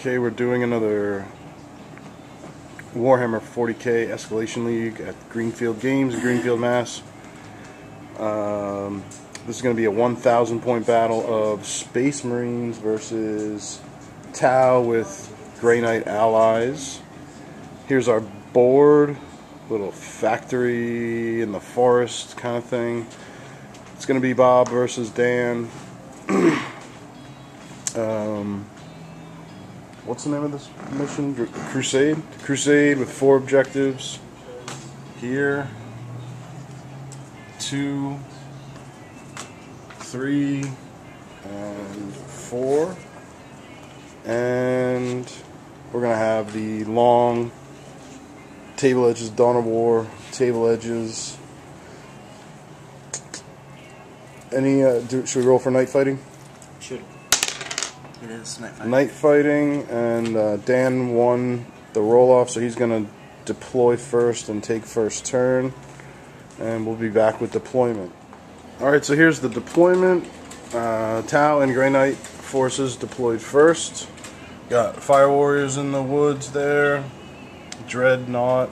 Okay, we're doing another Warhammer 40K Escalation League at Greenfield Games in Greenfield, Mass. This is going to be a 1,000 point battle of Space Marines versus Tau with Grey Knight allies. Here's our board, little factory in the forest kind of thing. It's going to be Bob versus Dan. What's the name of this mission? Crusade? Crusade with 4 objectives. Here. 2, 3, and 4. And we're going to have the long table edges, Dawn of War, table edges. Any, should we roll for night fighting? Should. It is night fighting. Night fighting, and Dan won the roll-off, so he's going to deploy first and take first turn. And we'll be back with deployment. Alright, so here's the deployment. Tau and Grey Knight forces deployed first. Got Fire Warriors in the woods there. Dreadnought.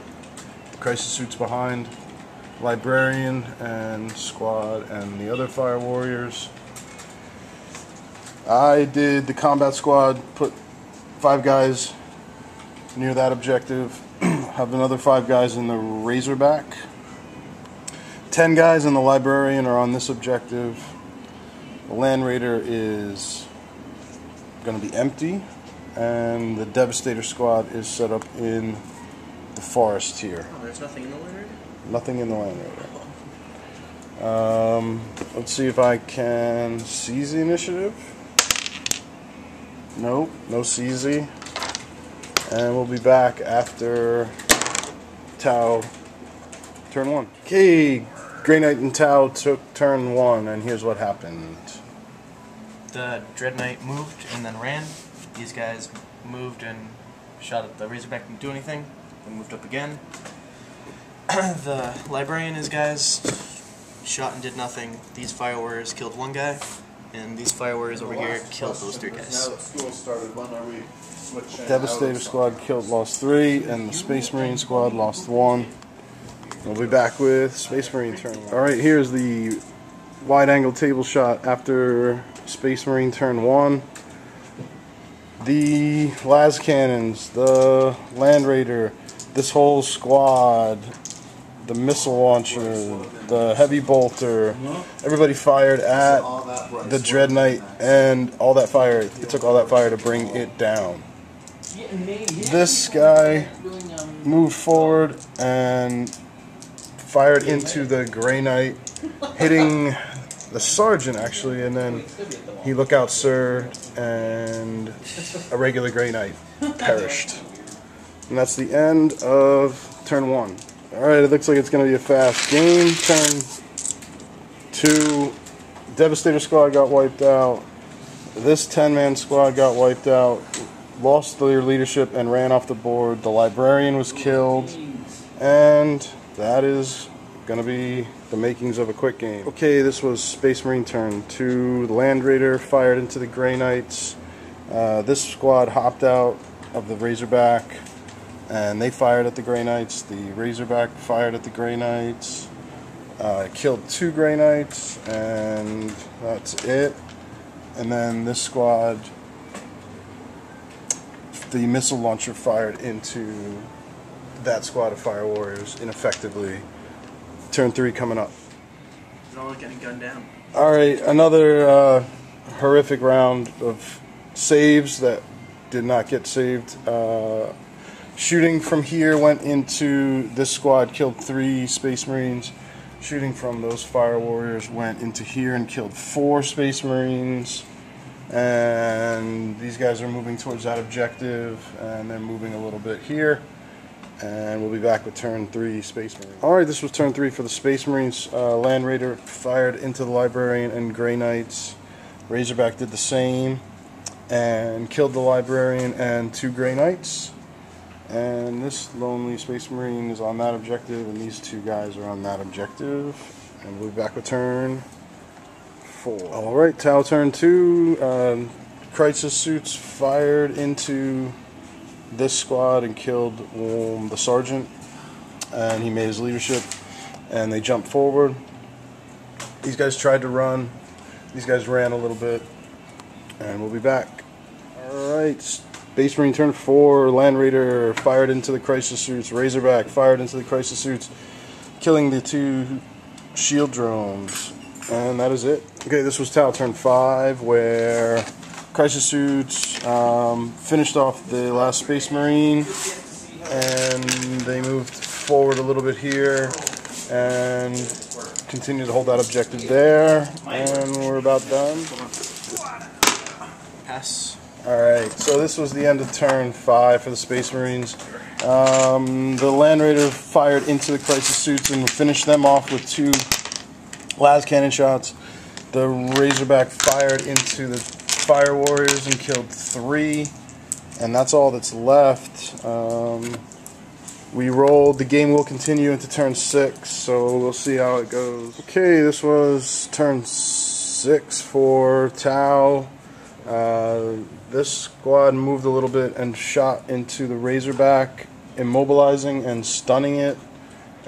Crisis suits behind. Librarian and Squad and the other Fire Warriors. I did the combat squad, put 5 guys near that objective. Have another 5 guys in the Razorback. 10 guys in the Librarian are on this objective. The Land Raider is going to be empty, and the Devastator squad is set up in the forest here. Oh, there's nothing in the Land Raider? Nothing in the Land Raider. Let's see if I can seize the initiative. Nope, no seize. And we'll be back after Tau turn 1. Okay, Grey Knight and Tau took turn 1, and here's what happened. The Dread Knight moved and then ran. These guys moved and shot at the Razorback, didn't do anything. Then moved up again. The Librarian and his guys shot and did nothing. These Fire Warriors killed 1 guy, and these Fire Warriors over here killed those 3 guys. Now that school started, when are we switching? Devastator squad lost 3, and the Space Marine squad lost 1. We'll be back with Space Marine turn 1. Alright, here's the wide-angle table shot after Space Marine turn 1. The las cannons, the Land Raider, this whole squad, the missile launcher, the heavy bolter, everybody fired at the Dread Knight, and all that fire, it took all that fire to bring it down. This guy moved forward and fired into the Grey Knight, hitting the Sergeant actually, and then he look out sir, and a regular Grey Knight perished. And that's the end of turn 1. Alright, it looks like it's going to be a fast game. Turn 2, Devastator squad got wiped out. This 10-man squad got wiped out, lost their leadership and ran off the board. The Librarian was killed, and that is going to be the makings of a quick game. Okay, this was Space Marine turn 2. The Land Raider fired into the Grey Knights. This squad hopped out of the Razorback, and they fired at the Grey Knights. The Razorback fired at the Grey Knights. Killed 2 Grey Knights, and that's it. And then this squad, the missile launcher fired into that squad of Fire Warriors ineffectively. Turn 3 coming up. They're all getting gunned down. Alright, another horrific round of saves that did not get saved. Shooting from here went into this squad, killed 3 Space Marines. Shooting from those Fire Warriors went into here and killed 4 Space Marines. And these guys are moving towards that objective, and they're moving a little bit here. And we'll be back with turn 3, Space Marine. Alright, this was turn 3 for the Space Marines. Land Raider fired into the Librarian and Grey Knights. Razorback did the same and killed the Librarian and 2 Grey Knights. And this lonely Space Marine is on that objective, and these 2 guys are on that objective. And we'll be back with turn 4. Alright, Tau turn 2. crisis suits fired into this squad and killed the sergeant, and he made his leadership, and they jumped forward. These guys tried to run. These guys ran a little bit, and we'll be back. Alright, Space Marine turn 4, Land Raider fired into the crisis suits, Razorback fired into the crisis suits, killing the 2 shield drones, and that is it. Okay, this was Tau turn 5, where crisis suits finished off the last Space Marine, and they moved forward a little bit here, and continue to hold that objective there, and we're about done. Pass. Alright, so this was the end of turn 5 for the Space Marines. The Land Raider fired into the crisis suits and finished them off with 2 las cannon shots. The Razorback fired into the Fire Warriors and killed 3, and that's all that's left. We rolled. The game will continue into turn 6, so we'll see how it goes. Okay, this was turn 6 for Tau. This squad moved a little bit and shot into the Razorback, immobilizing and stunning it,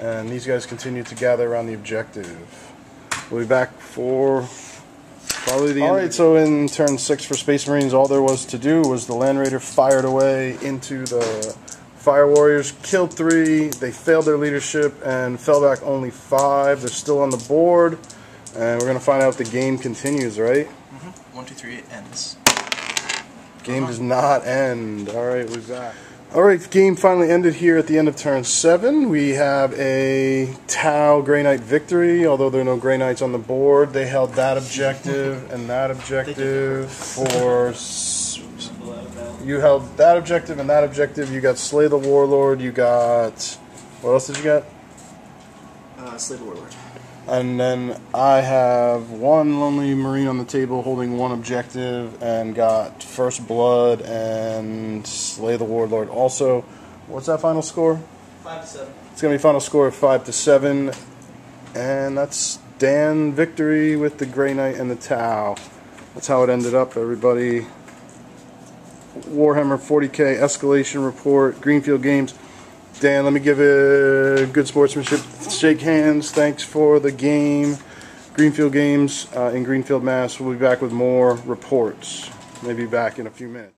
and these guys continue to gather around the objective. We'll be back for probably the end. Alright, so in turn 6 for Space Marines, all there was to do was the Land Raider fired away into the Fire Warriors, killed 3, they failed their leadership and fell back only 5. They're still on the board, and we're going to find out if the game continues, right? 1, 2, 3, it ends. Game does not end. Alright, we're back. Alright, the game finally ended here at the end of turn 7. We have a Tau Grey Knight victory, although there are no Grey Knights on the board. They held that objective and that objective for... You held that objective and that objective. You got Slay the Warlord. You got... What else did you get? Slay the Warlord. And then I have 1 Lonely Marine on the table holding 1 objective and got First Blood and Slay the Warlord also. What's that final score? 5-7. It's going to be final score of 5-7. And that's Dan victory with the Grey Knight and the Tau. That's how it ended up, everybody. Warhammer 40K escalation report, Greenfield Games. Dan, let me give a good sportsmanship shake hands. Thanks for the game. Greenfield Games in Greenfield, Mass. We'll be back with more reports. Maybe back in a few minutes.